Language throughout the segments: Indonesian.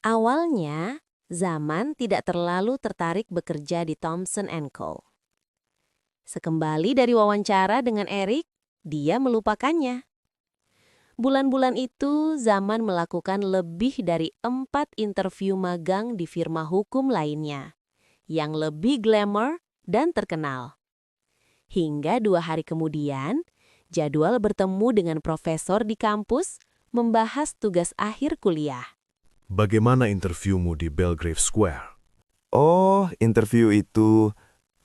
Awalnya, Zaman tidak terlalu tertarik bekerja di Thomson Co. Sekembali dari wawancara dengan Eric, dia melupakannya. Bulan-bulan itu, Zaman melakukan lebih dari 4 interview magang di firma hukum lainnya, yang lebih glamour dan terkenal. Hingga 2 hari kemudian, jadwal bertemu dengan profesor di kampus membahas tugas akhir kuliah. Bagaimana interviewmu di Belgrave Square? Oh, interview itu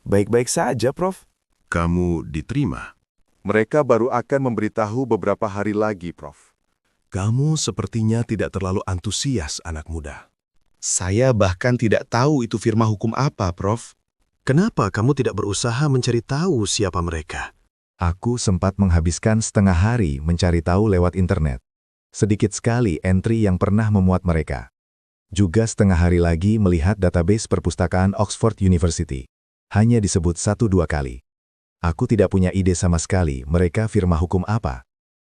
baik-baik saja, Prof. Kamu diterima. Mereka baru akan memberitahu beberapa hari lagi, Prof. Kamu sepertinya tidak terlalu antusias, anak muda. Saya bahkan tidak tahu itu firma hukum apa, Prof. Kenapa kamu tidak berusaha mencari tahu siapa mereka? Aku sempat menghabiskan setengah hari mencari tahu lewat internet. Sedikit sekali entry yang pernah memuat mereka. Juga setengah hari lagi melihat database perpustakaan Oxford University. Hanya disebut 1-2 kali. Aku tidak punya ide sama sekali mereka firma hukum apa.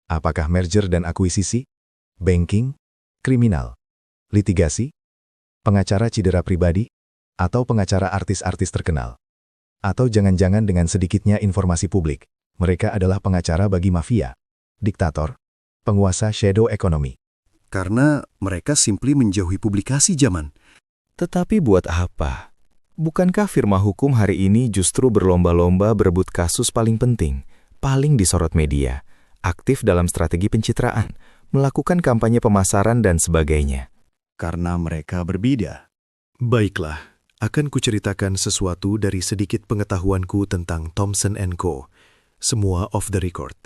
Apakah merger dan akuisisi? Banking? Kriminal? Litigasi? Pengacara cedera pribadi? Atau pengacara artis-artis terkenal? Atau jangan-jangan dengan sedikitnya informasi publik, mereka adalah pengacara bagi mafia, diktator, penguasa shadow economy. Karena mereka simply menjauhi publikasi Zaman. Tetapi buat apa? Bukankah firma hukum hari ini justru berlomba-lomba berebut kasus paling penting, paling disorot media, aktif dalam strategi pencitraan, melakukan kampanye pemasaran dan sebagainya? Karena mereka berbeda. Baiklah, akan kuceritakan sesuatu dari sedikit pengetahuanku tentang Thomson Co. Semua off the record.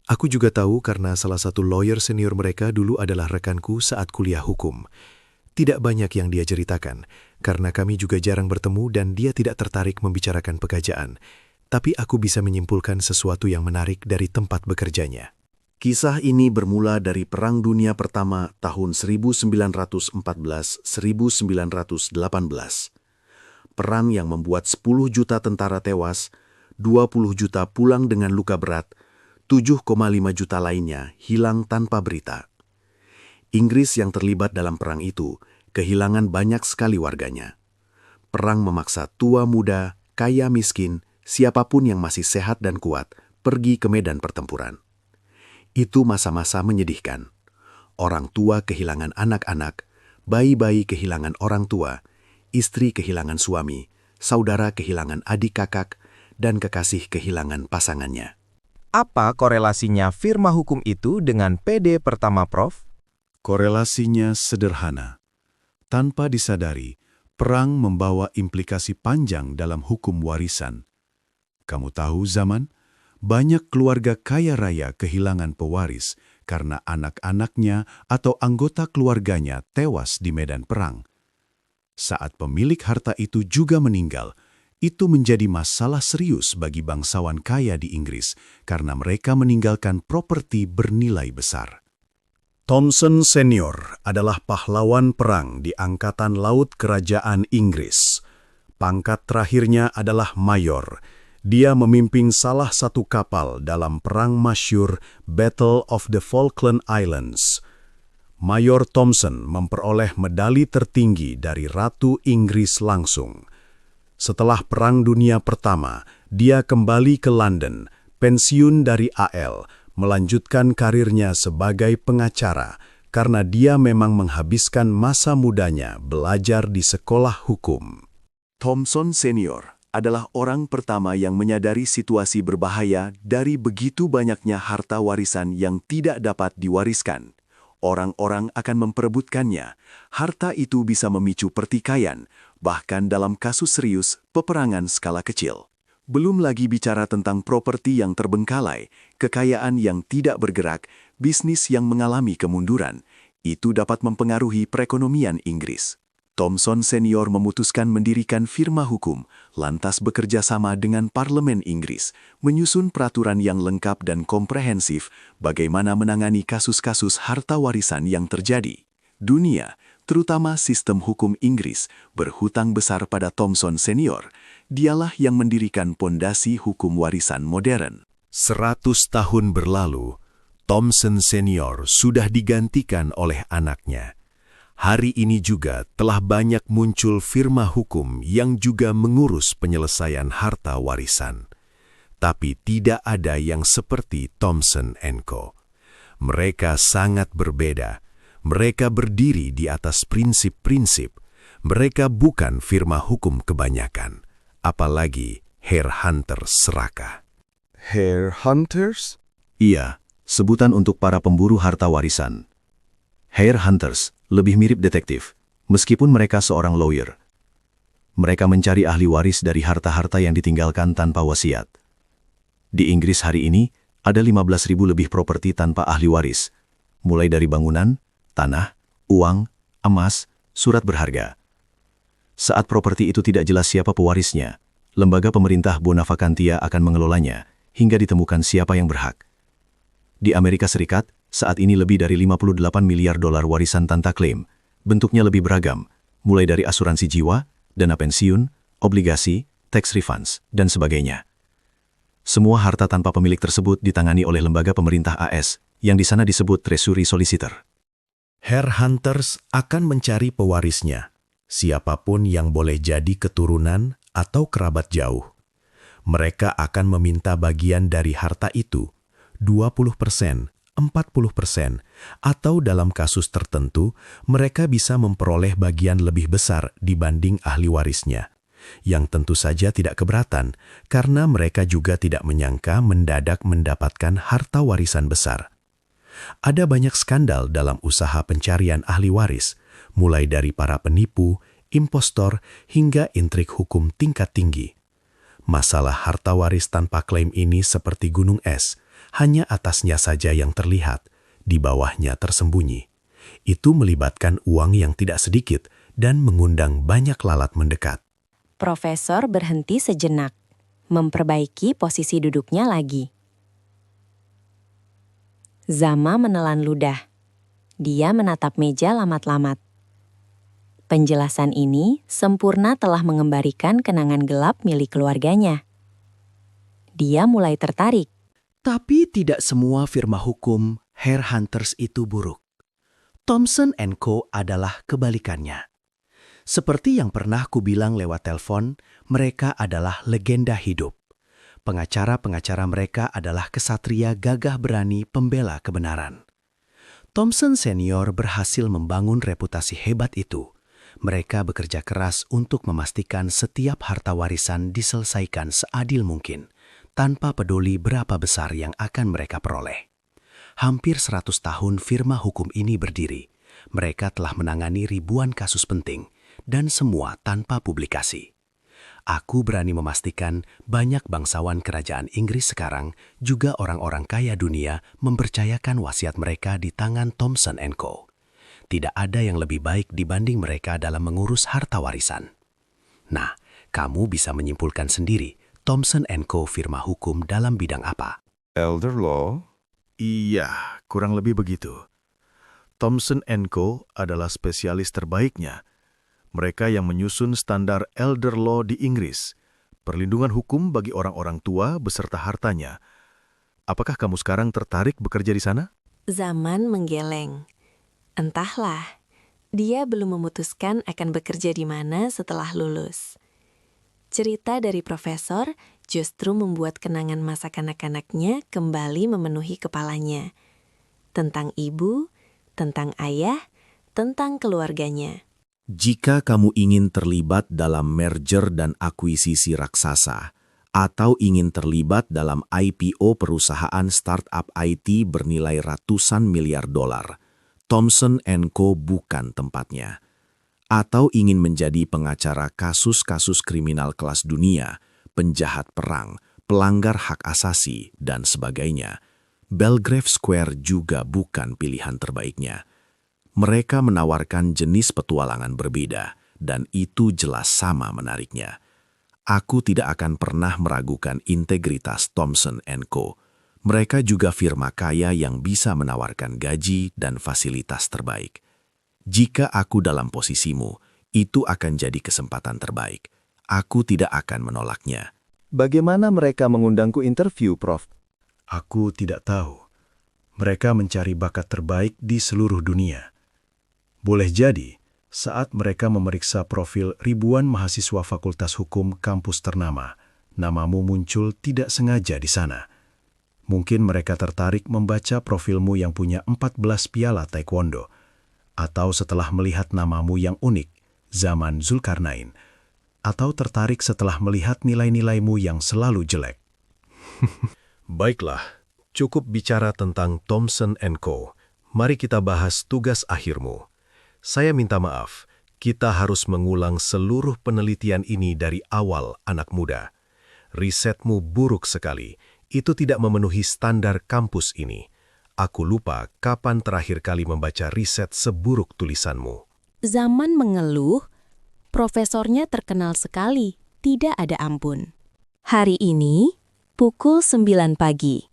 Aku juga tahu karena salah satu lawyer senior mereka dulu adalah rekanku saat kuliah hukum. Tidak banyak yang dia ceritakan, karena kami juga jarang bertemu dan dia tidak tertarik membicarakan pekerjaan. Tapi aku bisa menyimpulkan sesuatu yang menarik dari tempat bekerjanya. Kisah ini bermula dari Perang Dunia Pertama tahun 1914-1918. Perang yang membuat 10 juta tentara tewas, 20 juta pulang dengan luka berat, 7,5 juta lainnya hilang tanpa berita. Inggris yang terlibat dalam perang itu kehilangan banyak sekali warganya. Perang memaksa tua muda, kaya miskin, siapapun yang masih sehat dan kuat pergi ke medan pertempuran. Itu masa-masa menyedihkan. Orang tua kehilangan anak-anak, bayi-bayi kehilangan orang tua, istri kehilangan suami, saudara kehilangan adik kakak, dan kekasih kehilangan pasangannya. Apa korelasinya firma hukum itu dengan PD pertama, Prof? Korelasinya sederhana. Tanpa disadari, perang membawa implikasi panjang dalam hukum warisan. Kamu tahu Zaman, banyak keluarga kaya raya kehilangan pewaris karena anak-anaknya atau anggota keluarganya tewas di medan perang. Saat pemilik harta itu juga meninggal, itu menjadi masalah serius bagi bangsawan kaya di Inggris karena mereka meninggalkan properti bernilai besar. Thomson Senior adalah pahlawan perang di Angkatan Laut Kerajaan Inggris. Pangkat terakhirnya adalah mayor. Dia memimpin salah satu kapal dalam perang masyhur Battle of the Falkland Islands. Mayor Thomson memperoleh medali tertinggi dari Ratu Inggris langsung. Setelah Perang Dunia Pertama, dia kembali ke London, pensiun dari AL, melanjutkan karirnya sebagai pengacara karena dia memang menghabiskan masa mudanya belajar di sekolah hukum. Thomson Senior adalah orang pertama yang menyadari situasi berbahaya dari begitu banyaknya harta warisan yang tidak dapat diwariskan. Orang-orang akan memperebutkannya. Harta itu bisa memicu pertikaian, bahkan dalam kasus serius, peperangan skala kecil. Belum lagi bicara tentang properti yang terbengkalai, kekayaan yang tidak bergerak, bisnis yang mengalami kemunduran. Itu dapat mempengaruhi perekonomian Inggris. Thomson Senior memutuskan mendirikan firma hukum, lantas bekerja sama dengan Parlemen Inggris, menyusun peraturan yang lengkap dan komprehensif bagaimana menangani kasus-kasus harta warisan yang terjadi. Dunia, terutama sistem hukum Inggris, berhutang besar pada Thomson Senior. Dialah yang mendirikan pondasi hukum warisan modern. 100 tahun berlalu, Thomson Senior sudah digantikan oleh anaknya. Hari ini juga telah banyak muncul firma hukum yang juga mengurus penyelesaian harta warisan. Tapi tidak ada yang seperti Thomson & Co. Mereka sangat berbeda. Mereka berdiri di atas prinsip-prinsip. Mereka bukan firma hukum kebanyakan, apalagi headhunter serakah. Headhunters? Iya, sebutan untuk para pemburu harta warisan. Headhunters lebih mirip detektif, meskipun mereka seorang lawyer. Mereka mencari ahli waris dari harta-harta yang ditinggalkan tanpa wasiat. Di Inggris hari ini, ada 15.000 lebih properti tanpa ahli waris, mulai dari bangunan, tanah, uang, emas, surat berharga. Saat properti itu tidak jelas siapa pewarisnya, lembaga pemerintah bona vacantia akan mengelolanya hingga ditemukan siapa yang berhak. Di Amerika Serikat, saat ini lebih dari 58 miliar dolar warisan tanpa klaim. Bentuknya lebih beragam, mulai dari asuransi jiwa, dana pensiun, obligasi, tax refunds, dan sebagainya. Semua harta tanpa pemilik tersebut ditangani oleh lembaga pemerintah AS, yang di sana disebut Treasury Solicitor. Headhunters akan mencari pewarisnya, siapapun yang boleh jadi keturunan atau kerabat jauh. Mereka akan meminta bagian dari harta itu, 20%, 40%, atau dalam kasus tertentu, mereka bisa memperoleh bagian lebih besar dibanding ahli warisnya, yang tentu saja tidak keberatan karena mereka juga tidak menyangka mendadak mendapatkan harta warisan besar. Ada banyak skandal dalam usaha pencarian ahli waris, mulai dari para penipu, impostor, hingga intrik hukum tingkat tinggi. Masalah harta waris tanpa klaim ini seperti gunung es, hanya atasnya saja yang terlihat, di bawahnya tersembunyi. Itu melibatkan uang yang tidak sedikit dan mengundang banyak lalat mendekat. Profesor berhenti sejenak, memperbaiki posisi duduknya lagi. Zama menelan ludah. Dia menatap meja lamat-lamat. Penjelasan ini sempurna telah mengembalikan kenangan gelap milik keluarganya. Dia mulai tertarik. Tapi tidak semua firma hukum headhunters itu buruk. Thomson & Co. adalah kebalikannya. Seperti yang pernah kubilang lewat telepon, mereka adalah legenda hidup. Pengacara-pengacara mereka adalah kesatria gagah berani pembela kebenaran. Thomson Senior berhasil membangun reputasi hebat itu. Mereka bekerja keras untuk memastikan setiap harta warisan diselesaikan seadil mungkin, tanpa peduli berapa besar yang akan mereka peroleh. Hampir 100 tahun firma hukum ini berdiri. Mereka telah menangani ribuan kasus penting, dan semua tanpa publikasi. Aku berani memastikan banyak bangsawan kerajaan Inggris sekarang, juga orang-orang kaya dunia, mempercayakan wasiat mereka di tangan Thomson & Co. Tidak ada yang lebih baik dibanding mereka dalam mengurus harta warisan. Nah, kamu bisa menyimpulkan sendiri, Thomson & Co. firma hukum dalam bidang apa? Elder law? Iya, kurang lebih begitu. Thomson & Co. adalah spesialis terbaiknya. Mereka yang menyusun standar elder law di Inggris, perlindungan hukum bagi orang-orang tua beserta hartanya. Apakah kamu sekarang tertarik bekerja di sana? Zaman menggeleng. Entahlah, dia belum memutuskan akan bekerja di mana setelah lulus. Cerita dari profesor justru membuat kenangan masa kanak-kanaknya kembali memenuhi kepalanya. Tentang ibu, tentang ayah, tentang keluarganya. Jika kamu ingin terlibat dalam merger dan akuisisi raksasa, atau ingin terlibat dalam IPO perusahaan startup IT bernilai ratusan miliar dolar, Thomson & Co. bukan tempatnya. Atau ingin menjadi pengacara kasus-kasus kriminal kelas dunia, penjahat perang, pelanggar hak asasi, dan sebagainya, Belgrave Square juga bukan pilihan terbaiknya. Mereka menawarkan jenis petualangan berbeda, dan itu jelas sama menariknya. Aku tidak akan pernah meragukan integritas Thomson & Co. Mereka juga firma kaya yang bisa menawarkan gaji dan fasilitas terbaik. Jika aku dalam posisimu, itu akan jadi kesempatan terbaik. Aku tidak akan menolaknya. Bagaimana mereka mengundangku interview, Prof? Aku tidak tahu. Mereka mencari bakat terbaik di seluruh dunia. Boleh jadi, saat mereka memeriksa profil ribuan mahasiswa Fakultas Hukum kampus ternama, namamu muncul tidak sengaja di sana. Mungkin mereka tertarik membaca profilmu yang punya 14 piala taekwondo, atau setelah melihat namamu yang unik, Zaman Zulkarnain, atau tertarik setelah melihat nilai-nilaimu yang selalu jelek. Baiklah, cukup bicara tentang Thomson & Co. Mari kita bahas tugas akhirmu. Saya minta maaf, kita harus mengulang seluruh penelitian ini dari awal, anak muda. Risetmu buruk sekali, itu tidak memenuhi standar kampus ini. Aku lupa kapan terakhir kali membaca riset seburuk tulisanmu. Zaman mengeluh, profesornya terkenal sekali, tidak ada ampun. Hari ini, pukul 9 pagi.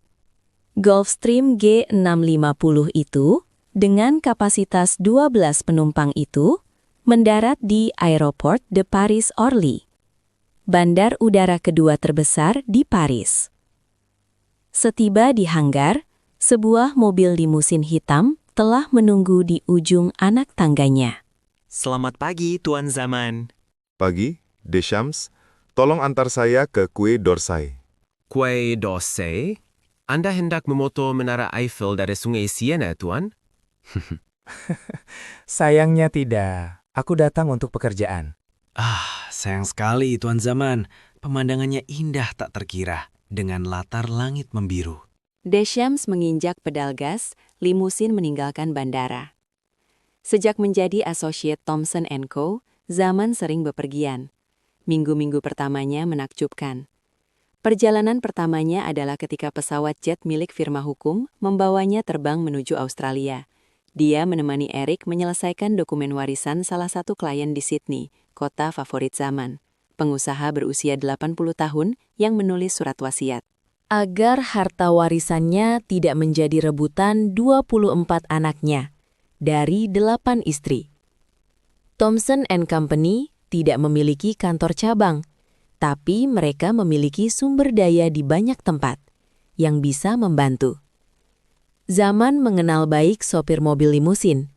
Gulfstream G650 itu, dengan kapasitas 12 penumpang itu, mendarat di Aéroport de Paris-Orly, bandar udara kedua terbesar di Paris. Setiba di hanggar, sebuah mobil limusin hitam telah menunggu di ujung anak tangganya. Selamat pagi, Tuan Zaman. Pagi, Deschamps. Tolong antar saya ke Quai d'Orsay. Quai d'Orsay? Anda hendak memotor menara Eiffel dari Sungai Siena, Tuan? Sayangnya tidak. Aku datang untuk pekerjaan. Sayang sekali, Tuan Zaman. Pemandangannya indah tak terkira, dengan latar langit membiru. Deschamps menginjak pedal gas, limusin meninggalkan bandara. Sejak menjadi associate Thomson & Co., Zaman sering bepergian. Minggu-minggu pertamanya menakjubkan. Perjalanan pertamanya adalah ketika pesawat jet milik firma hukum membawanya terbang menuju Australia. Dia menemani Eric menyelesaikan dokumen warisan salah satu klien di Sydney, kota favorit Zaman, pengusaha berusia 80 tahun yang menulis surat wasiat. Agar harta warisannya tidak menjadi rebutan 24 anaknya dari 8 istri. Thomson & Company tidak memiliki kantor cabang, tapi mereka memiliki sumber daya di banyak tempat yang bisa membantu. Zaman mengenal baik sopir mobil limusin.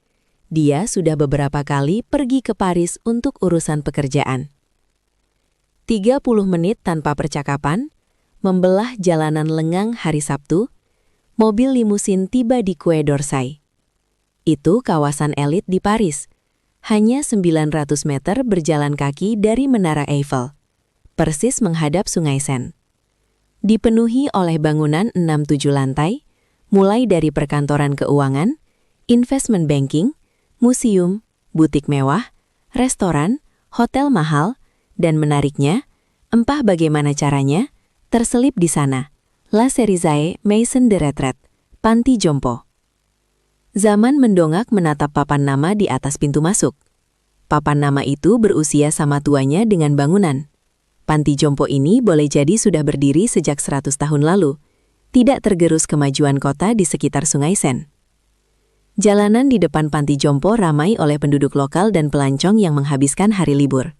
Dia sudah beberapa kali pergi ke Paris untuk urusan pekerjaan. 30 menit tanpa percakapan, membelah jalanan lengang hari Sabtu, mobil limusin tiba di Quai d'Orsay. Itu kawasan elit di Paris, hanya 900 meter berjalan kaki dari Menara Eiffel, persis menghadap Sungai Seine. Dipenuhi oleh bangunan 6-7 lantai, mulai dari perkantoran keuangan, investment banking, museum, butik mewah, restoran, hotel mahal, dan menariknya, entah bagaimana caranya, terselip di sana, La Cerisay Maison de Retraite, panti jompo. Zaman mendongak menatap papan nama di atas pintu masuk. Papan nama itu berusia sama tuanya dengan bangunan. Panti jompo ini boleh jadi sudah berdiri sejak 100 tahun lalu, tidak tergerus kemajuan kota di sekitar Sungai Seine. Jalanan di depan panti jompo ramai oleh penduduk lokal dan pelancong yang menghabiskan hari libur.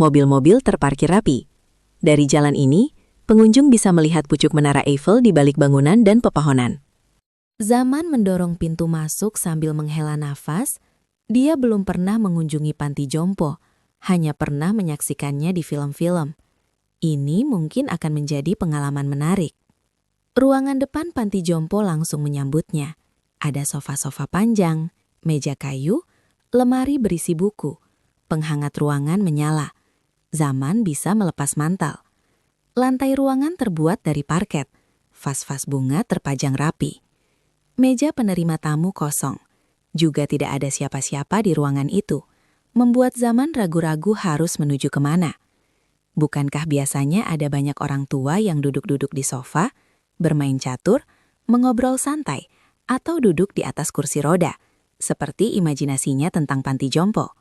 Mobil-mobil terparkir rapi. Dari jalan ini, pengunjung bisa melihat pucuk Menara Eiffel di balik bangunan dan pepohonan. Zaman mendorong pintu masuk sambil menghela nafas. Dia belum pernah mengunjungi panti jompo, hanya pernah menyaksikannya di film-film. Ini mungkin akan menjadi pengalaman menarik. Ruangan depan panti jompo langsung menyambutnya. Ada sofa-sofa panjang, meja kayu, lemari berisi buku. Penghangat ruangan menyala. Zaman bisa melepas mantel. Lantai ruangan terbuat dari parket. Vas-vas bunga terpajang rapi. Meja penerima tamu kosong. Juga tidak ada siapa-siapa di ruangan itu. Membuat Zaman ragu-ragu harus menuju kemana. Bukankah biasanya ada banyak orang tua yang duduk-duduk di sofa, bermain catur, mengobrol santai, atau duduk di atas kursi roda, seperti imajinasinya tentang panti jompo.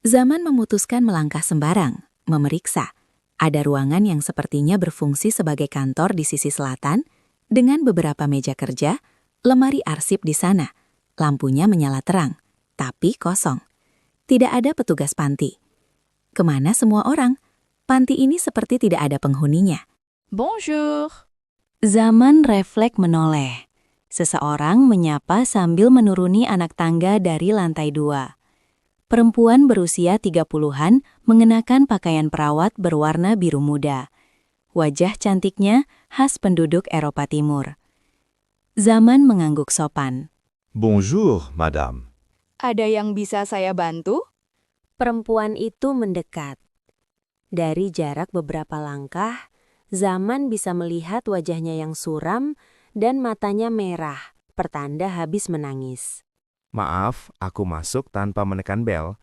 Zaman memutuskan melangkah sembarang, memeriksa. Ada ruangan yang sepertinya berfungsi sebagai kantor di sisi selatan, dengan beberapa meja kerja, lemari arsip di sana. Lampunya menyala terang, tapi kosong. Tidak ada petugas panti. Kemana semua orang? Panti ini seperti tidak ada penghuninya. Bonjour. Zaman refleks menoleh. Seseorang menyapa sambil menuruni anak tangga dari lantai 2. Perempuan berusia 30-an mengenakan pakaian perawat berwarna biru muda. Wajah cantiknya khas penduduk Eropa Timur. Zaman mengangguk sopan. Bonjour, madame. Ada yang bisa saya bantu? Perempuan itu mendekat. Dari jarak beberapa langkah, Zaman bisa melihat wajahnya yang suram dan matanya merah, pertanda habis menangis. Maaf, aku masuk tanpa menekan bel.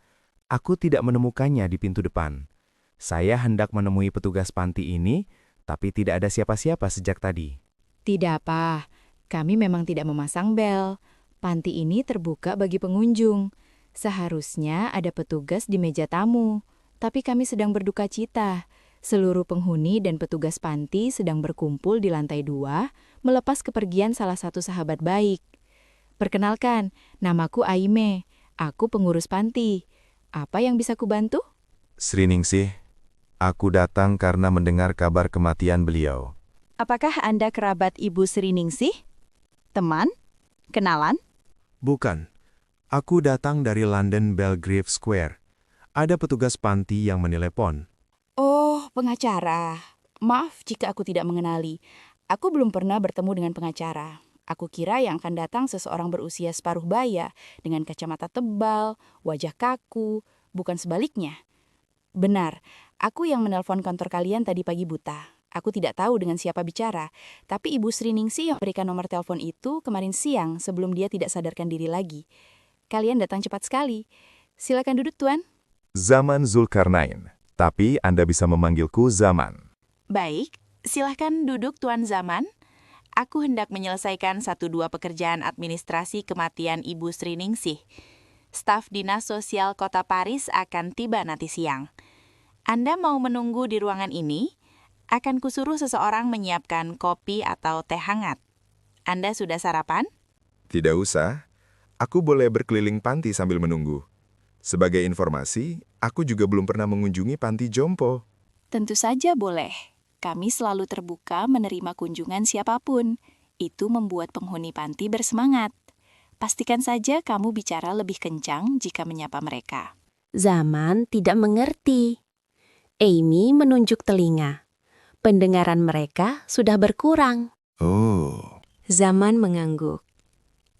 Aku tidak menemukannya di pintu depan. Saya hendak menemui petugas panti ini, tapi tidak ada siapa-siapa sejak tadi. Tidak apa, kami memang tidak memasang bel. Panti ini terbuka bagi pengunjung. Seharusnya ada petugas di meja tamu, tapi kami sedang berduka cita. Seluruh penghuni dan petugas panti sedang berkumpul di lantai 2, melepas kepergian salah satu sahabat baik. Perkenalkan, namaku Aime. Aku pengurus panti. Apa yang bisa kubantu? Sriningsih, aku datang karena mendengar kabar kematian beliau. Apakah Anda kerabat Ibu Sriningsih? Teman? Kenalan? Bukan. Aku datang dari London Belgrave Square. Ada petugas panti yang menelepon. Oh, pengacara. Maaf jika aku tidak mengenali. Aku belum pernah bertemu dengan pengacara. Aku kira yang akan datang seseorang berusia separuh baya, dengan kacamata tebal, wajah kaku, bukan sebaliknya. Benar, aku yang menelpon kantor kalian tadi pagi buta. Aku tidak tahu dengan siapa bicara, tapi Ibu Sriningsih yang memberikan nomor telepon itu kemarin siang sebelum dia tidak sadarkan diri lagi. Kalian datang cepat sekali. Silakan duduk, Tuan. Zaman Zulkarnain, tapi Anda bisa memanggilku Zaman. Baik, silahkan duduk Tuan Zaman. Aku hendak menyelesaikan 1-2 pekerjaan administrasi kematian Ibu Sriningsih. Staf Dinas Sosial Kota Paris akan tiba nanti siang. Anda mau menunggu di ruangan ini? Akan kusuruh seseorang menyiapkan kopi atau teh hangat. Anda sudah sarapan? Tidak usah. Aku boleh berkeliling panti sambil menunggu. Sebagai informasi, aku juga belum pernah mengunjungi panti jompo. Tentu saja boleh. Kami selalu terbuka menerima kunjungan siapapun. Itu membuat penghuni panti bersemangat. Pastikan saja kamu bicara lebih kencang jika menyapa mereka. Zaman tidak mengerti. Amy menunjuk telinga. Pendengaran mereka sudah berkurang. Oh. Zaman mengangguk.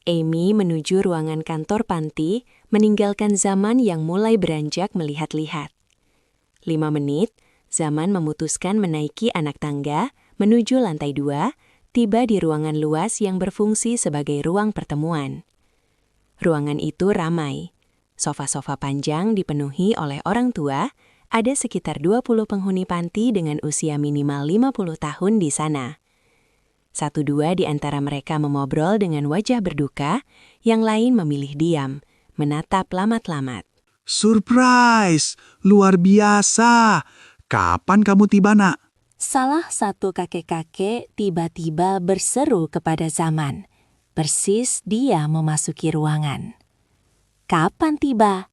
Amy menuju ruangan kantor panti, meninggalkan Zaman yang mulai beranjak melihat-lihat. 5 menit, Zaman memutuskan menaiki anak tangga, menuju lantai 2, tiba di ruangan luas yang berfungsi sebagai ruang pertemuan. Ruangan itu ramai. Sofa-sofa panjang dipenuhi oleh orang tua, ada sekitar 20 penghuni panti dengan usia minimal 50 tahun di sana. 1-2 di antara mereka memobrol dengan wajah berduka, yang lain memilih diam, menatap lamat-lamat. Surprise! Luar biasa! Kapan kamu tiba, Nak? Salah satu kakek-kakek tiba-tiba berseru kepada Zaman. Persis dia memasuki ruangan. Kapan tiba?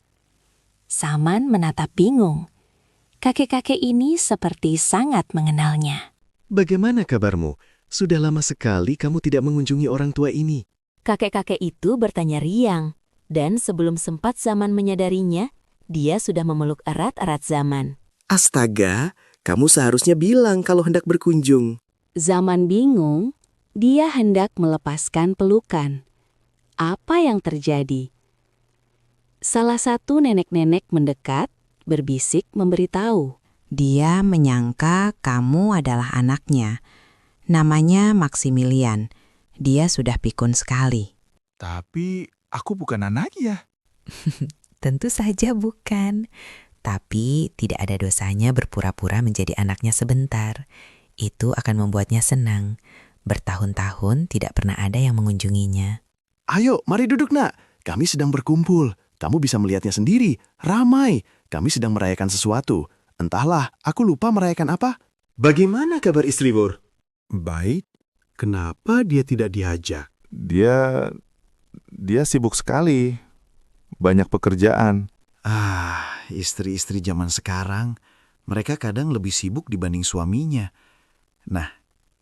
Zaman menatap bingung. Kakek-kakek ini seperti sangat mengenalnya. Bagaimana kabarmu? Sudah lama sekali kamu tidak mengunjungi orang tua ini. Kakek-kakek itu bertanya riang, dan sebelum sempat Zaman menyadarinya, dia sudah memeluk erat-erat Zaman. Astaga, kamu seharusnya bilang kalau hendak berkunjung. Zaman bingung, dia hendak melepaskan pelukan. Apa yang terjadi? Salah satu nenek-nenek mendekat, berbisik memberitahu. Dia menyangka kamu adalah anaknya. Namanya Maximilian. Dia sudah pikun sekali. Tapi aku bukan anaknya. Tentu saja bukan. Tapi tidak ada dosanya berpura-pura menjadi anaknya sebentar. Itu akan membuatnya senang. Bertahun-tahun tidak pernah ada yang mengunjunginya. Ayo, mari duduk, Nak. Kami sedang berkumpul. Kamu bisa melihatnya sendiri. Ramai. Kami sedang merayakan sesuatu. Entahlah, aku lupa merayakan apa. Bagaimana kabar istri, Bur? Baik. Kenapa dia tidak diajak? Dia sibuk sekali. Banyak pekerjaan. Istri-istri zaman sekarang, mereka kadang lebih sibuk dibanding suaminya. Nah,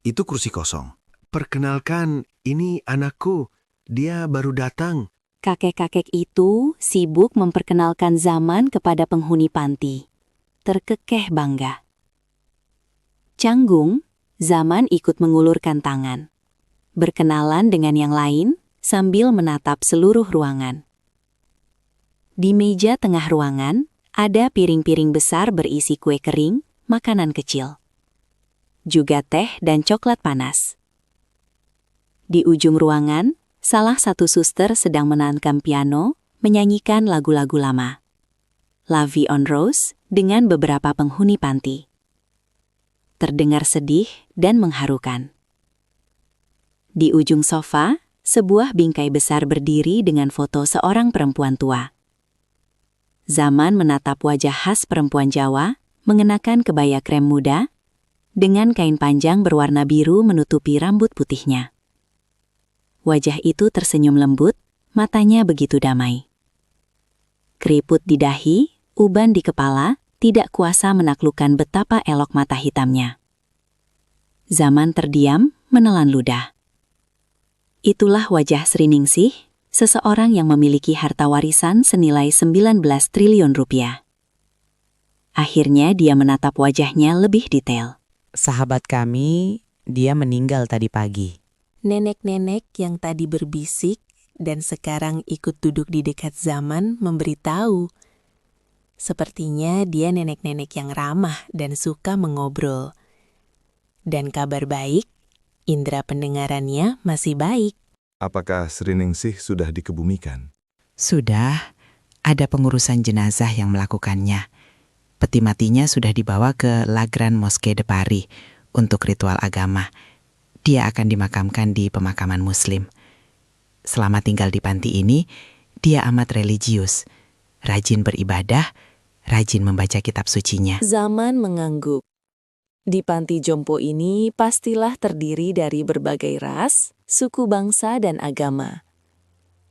itu kursi kosong. Perkenalkan, ini anakku. Dia baru datang. Kakek-kakek itu sibuk memperkenalkan Zaman kepada penghuni panti. Terkekeh bangga. Canggung, Zaman ikut mengulurkan tangan. Berkenalan dengan yang lain sambil menatap seluruh ruangan. Di meja tengah ruangan, ada piring-piring besar berisi kue kering, makanan kecil. Juga teh dan coklat panas. Di ujung ruangan, salah satu suster sedang menanamkan piano, menyanyikan lagu-lagu lama. La Vie en Rose dengan beberapa penghuni panti. Terdengar sedih dan mengharukan. Di ujung sofa, sebuah bingkai besar berdiri dengan foto seorang perempuan tua. Zaman menatap wajah khas perempuan Jawa, mengenakan kebaya krem muda, dengan kain panjang berwarna biru menutupi rambut putihnya. Wajah itu tersenyum lembut, matanya begitu damai. Keriput di dahi, uban di kepala, tidak kuasa menaklukkan betapa elok mata hitamnya. Zaman terdiam, menelan ludah. Itulah wajah Sri Ningsih, seseorang yang memiliki harta warisan senilai 19 triliun rupiah. Akhirnya dia menatap wajahnya lebih detail. Sahabat kami, dia meninggal tadi pagi. Nenek-nenek yang tadi berbisik dan sekarang ikut duduk di dekat Zaman memberitahu. Sepertinya dia nenek-nenek yang ramah dan suka mengobrol. Dan kabar baik, indera pendengarannya masih baik. Apakah Sri Ningsih sudah dikebumikan? Sudah, ada pengurusan jenazah yang melakukannya. Peti matinya sudah dibawa ke La Grande Mosquée de Paris untuk ritual agama. Dia akan dimakamkan di pemakaman Muslim. Selama tinggal di panti ini, dia amat religius, rajin beribadah, rajin membaca kitab sucinya. Zaman mengangguk. Di panti jompo ini pastilah terdiri dari berbagai ras, suku bangsa dan agama.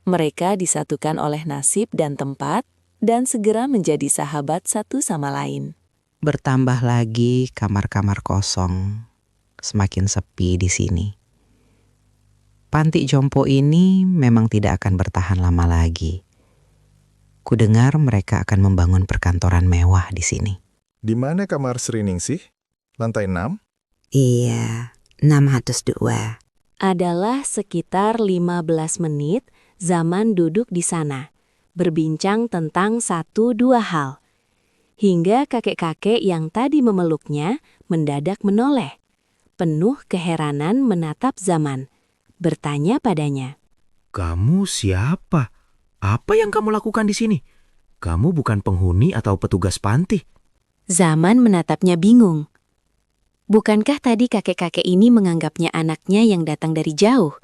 Mereka disatukan oleh nasib dan tempat, dan segera menjadi sahabat satu sama lain. Bertambah lagi kamar-kamar kosong. Semakin sepi di sini. Panti jompo ini memang tidak akan bertahan lama lagi. Kudengar mereka akan membangun perkantoran mewah di sini. Di mana kamar Sri Ningsih? Lantai 6? Iya, 602. Adalah sekitar 15 menit Zaman duduk di sana, berbincang tentang 1-2 hal. Hingga kakek-kakek yang tadi memeluknya mendadak menoleh. Penuh keheranan menatap Zaman, bertanya padanya. Kamu siapa? Apa yang kamu lakukan di sini? Kamu bukan penghuni atau petugas panti. Zaman menatapnya bingung. Bukankah tadi kakek-kakek ini menganggapnya anaknya yang datang dari jauh?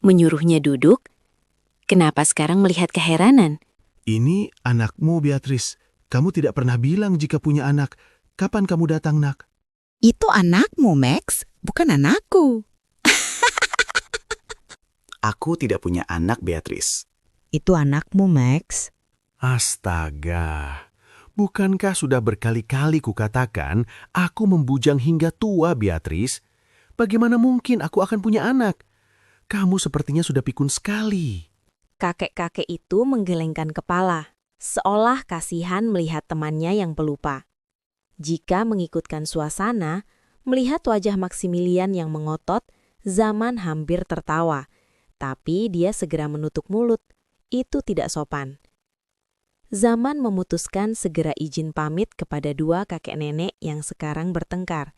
Menyuruhnya duduk? Kenapa sekarang melihat keheranan? Ini anakmu, Beatrice. Kamu tidak pernah bilang jika punya anak. Kapan kamu datang, nak? Itu anakmu, Max, bukan anakku. Aku tidak punya anak, Beatrice. Itu anakmu, Max. Astaga. Bukankah sudah berkali-kali kukatakan aku membujang hingga tua, Beatrice? Bagaimana mungkin aku akan punya anak? Kamu sepertinya sudah pikun sekali. Kakek-kakek itu menggelengkan kepala, seolah kasihan melihat temannya yang pelupa. Jika mengikutkan suasana, melihat wajah Maximilian yang mengotot, Zaman hampir tertawa. Tapi dia segera menutup mulut. Itu tidak sopan. Zaman memutuskan segera izin pamit kepada dua kakek nenek yang sekarang bertengkar.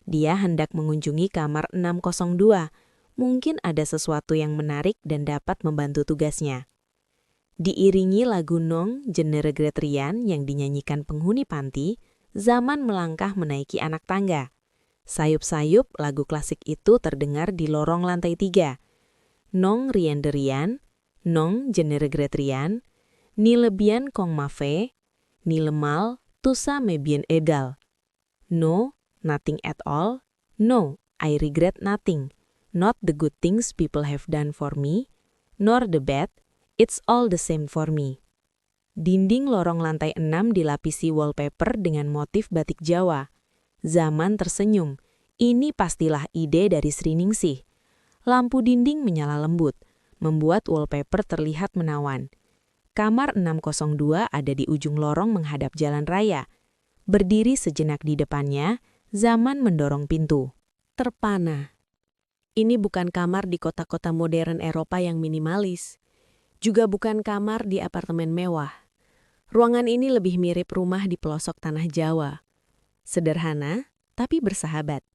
Dia hendak mengunjungi kamar 602. Mungkin ada sesuatu yang menarik dan dapat membantu tugasnya. Diiringi lagu Nong, Je ne regrette rien yang dinyanyikan penghuni panti, Zaman melangkah menaiki anak tangga. Sayup-sayup lagu klasik itu terdengar di lorong lantai 3. Nong rien de rien, Nong je ne regrette rien, ni le bien qu'on m'a fait, ni le mal, tout ça m'est bien égal. No, nothing at all. No, I regret nothing. Not the good things people have done for me, nor the bad, it's all the same for me. Dinding lorong lantai 6 dilapisi wallpaper dengan motif batik Jawa. Zaman tersenyum. Ini pastilah ide dari Sri Ningsih. Lampu dinding menyala lembut, membuat wallpaper terlihat menawan. Kamar 602 ada di ujung lorong menghadap jalan raya. Berdiri sejenak di depannya, Zaman mendorong pintu. Terpana. Ini bukan kamar di kota-kota modern Eropa yang minimalis. Juga bukan kamar di apartemen mewah. Ruangan ini lebih mirip rumah di pelosok tanah Jawa. Sederhana, tapi bersahabat.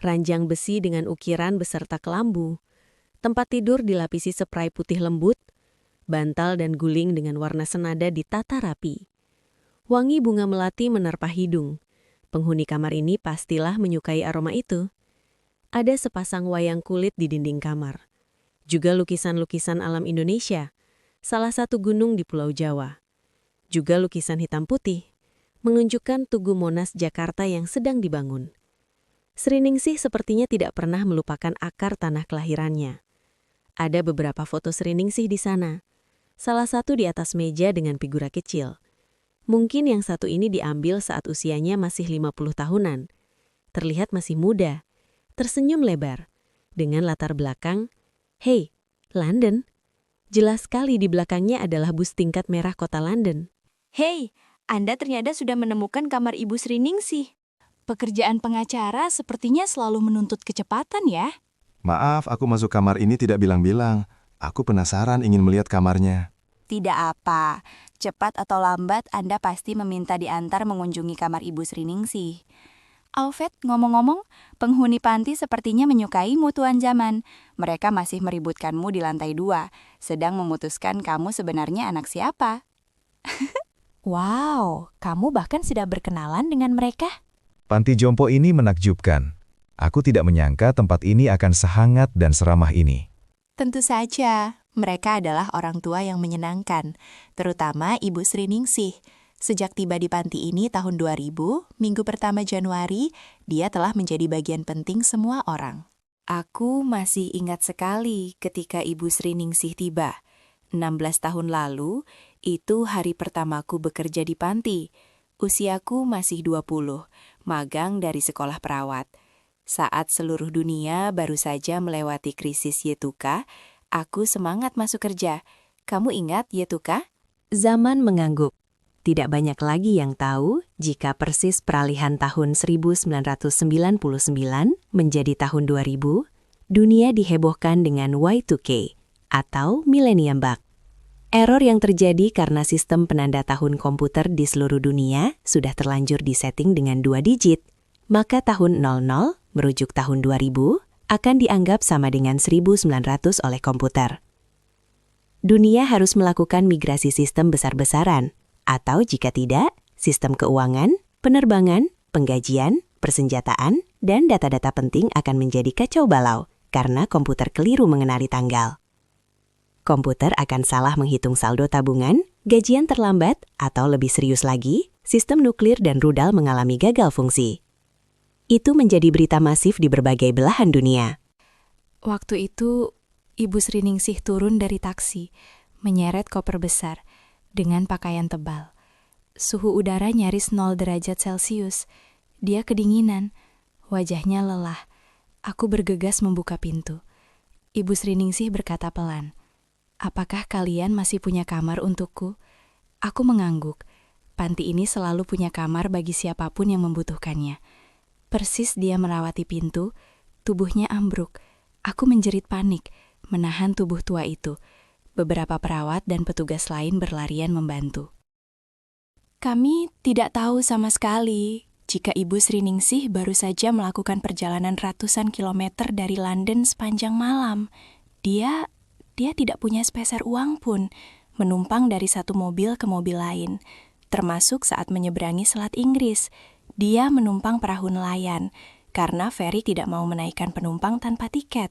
Ranjang besi dengan ukiran beserta kelambu. Tempat tidur dilapisi spray putih lembut. Bantal dan guling dengan warna senada ditata rapi. Wangi bunga melati menerpa hidung. Penghuni kamar ini pastilah menyukai aroma itu. Ada sepasang wayang kulit di dinding kamar. Juga lukisan-lukisan alam Indonesia, salah satu gunung di Pulau Jawa. Juga lukisan hitam putih, menunjukkan Tugu Monas Jakarta yang sedang dibangun. Sriningsih sepertinya tidak pernah melupakan akar tanah kelahirannya. Ada beberapa foto Sriningsih di sana. Salah satu di atas meja dengan figura kecil. Mungkin yang satu ini diambil saat usianya masih 50 tahunan. Terlihat masih muda, tersenyum lebar, dengan latar belakang, "Hey, London." Jelas sekali di belakangnya adalah bus tingkat merah kota London. Hei, Anda ternyata sudah menemukan kamar Ibu Sriningsih. Pekerjaan pengacara sepertinya selalu menuntut kecepatan ya. Maaf, aku masuk kamar ini tidak bilang-bilang. Aku penasaran ingin melihat kamarnya. Tidak apa, cepat atau lambat Anda pasti meminta diantar mengunjungi kamar Ibu Sriningsih. Alfred, ngomong-ngomong, penghuni panti sepertinya menyukaimu Tuan Zaman. Mereka masih meributkanmu di lantai 2, sedang memutuskan kamu sebenarnya anak siapa. Wow, kamu bahkan sudah berkenalan dengan mereka? Panti jompo ini menakjubkan. Aku tidak menyangka tempat ini akan sehangat dan seramah ini. Tentu saja, mereka adalah orang tua yang menyenangkan, terutama Ibu Sriningsih. Sejak tiba di panti ini tahun 2000, minggu pertama Januari, dia telah menjadi bagian penting semua orang. Aku masih ingat sekali ketika Ibu Sriningsih tiba. 16 tahun lalu, itu hari pertamaku bekerja di panti. Usiaku masih 20, magang dari sekolah perawat. Saat seluruh dunia baru saja melewati krisis Yetuka, aku semangat masuk kerja. Kamu ingat Yetuka? Zaman mengangguk. Tidak banyak lagi yang tahu jika persis peralihan tahun 1999 menjadi tahun 2000, dunia dihebohkan dengan Y2K atau Millennium Bug. Error yang terjadi karena sistem penanda tahun komputer di seluruh dunia sudah terlanjur disetting dengan 2 digit. Maka tahun 00 merujuk tahun 2000 akan dianggap sama dengan 1900 oleh komputer. Dunia harus melakukan migrasi sistem besar-besaran, atau jika tidak, sistem keuangan, penerbangan, penggajian, persenjataan, dan data-data penting akan menjadi kacau balau karena komputer keliru mengenali tanggal. Komputer akan salah menghitung saldo tabungan, gajian terlambat, atau lebih serius lagi, sistem nuklir dan rudal mengalami gagal fungsi. Itu menjadi berita masif di berbagai belahan dunia. Waktu itu, Ibu Sriningsih turun dari taksi, menyeret koper besar, dengan pakaian tebal. Suhu udara nyaris 0 derajat Celcius. Dia kedinginan, wajahnya lelah. Aku bergegas membuka pintu. Ibu Sriningsih berkata pelan, "Apakah kalian masih punya kamar untukku?" Aku mengangguk. Panti ini selalu punya kamar bagi siapapun yang membutuhkannya. Persis dia melewati pintu, tubuhnya ambruk. Aku menjerit panik, menahan tubuh tua itu. Beberapa perawat dan petugas lain berlarian membantu. Kami tidak tahu sama sekali jika Ibu Sriningsih baru saja melakukan perjalanan ratusan kilometer dari London sepanjang malam. Dia tidak punya sepeser uang pun, menumpang dari satu mobil ke mobil lain. Termasuk saat menyeberangi Selat Inggris, dia menumpang perahu nelayan, karena ferry tidak mau menaikkan penumpang tanpa tiket.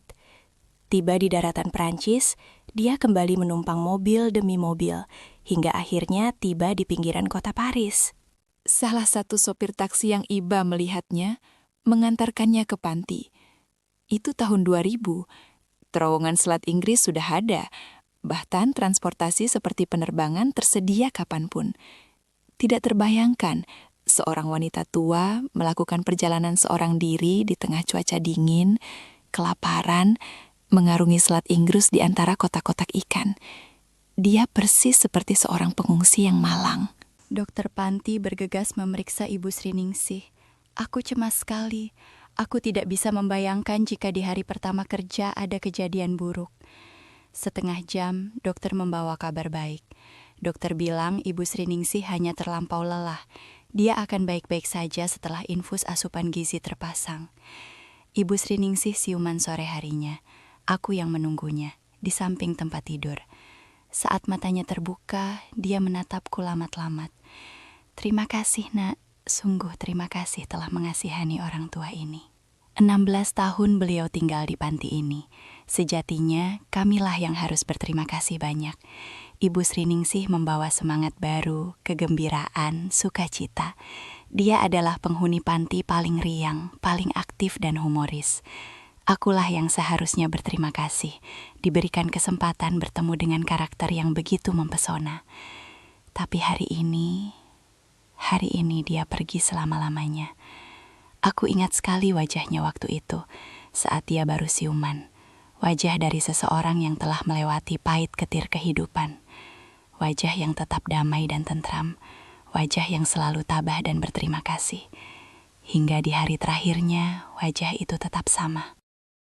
Tiba di daratan Prancis, dia kembali menumpang mobil demi mobil, hingga akhirnya tiba di pinggiran kota Paris. Salah satu sopir taksi yang iba melihatnya, mengantarkannya ke panti. Itu tahun 2000. Terowongan Selat Inggris sudah ada, bahkan transportasi seperti penerbangan tersedia kapanpun. Tidak terbayangkan, seorang wanita tua melakukan perjalanan seorang diri di tengah cuaca dingin, kelaparan, mengarungi Selat Inggris di antara kotak-kotak ikan. Dia persis seperti seorang pengungsi yang malang. Dokter Panti bergegas memeriksa Ibu Sriningsih. Aku cemas sekali. Aku tidak bisa membayangkan jika di hari pertama kerja ada kejadian buruk. Setengah jam, dokter membawa kabar baik. Dokter bilang Ibu Sriningsih hanya terlampau lelah. Dia akan baik-baik saja setelah infus asupan gizi terpasang. Ibu Sriningsih siuman sore harinya. Aku yang menunggunya, di samping tempat tidur. Saat matanya terbuka, dia menatapku lamat-lamat. Terima kasih, Nak. Sungguh terima kasih telah mengasihani orang tua ini. 16 tahun beliau tinggal di panti ini. Sejatinya, kamilah yang harus berterima kasih banyak. Ibu Sriningsih membawa semangat baru, kegembiraan, sukacita. Dia adalah penghuni panti paling riang, paling aktif dan humoris. Akulah yang seharusnya berterima kasih, diberikan kesempatan bertemu dengan karakter yang begitu mempesona. Tapi hari ini dia pergi selama-lamanya. Aku ingat sekali wajahnya waktu itu, saat dia baru siuman. Wajah dari seseorang yang telah melewati pahit ketir kehidupan. Wajah yang tetap damai dan tentram. Wajah yang selalu tabah dan berterima kasih. Hingga di hari terakhirnya, wajah itu tetap sama.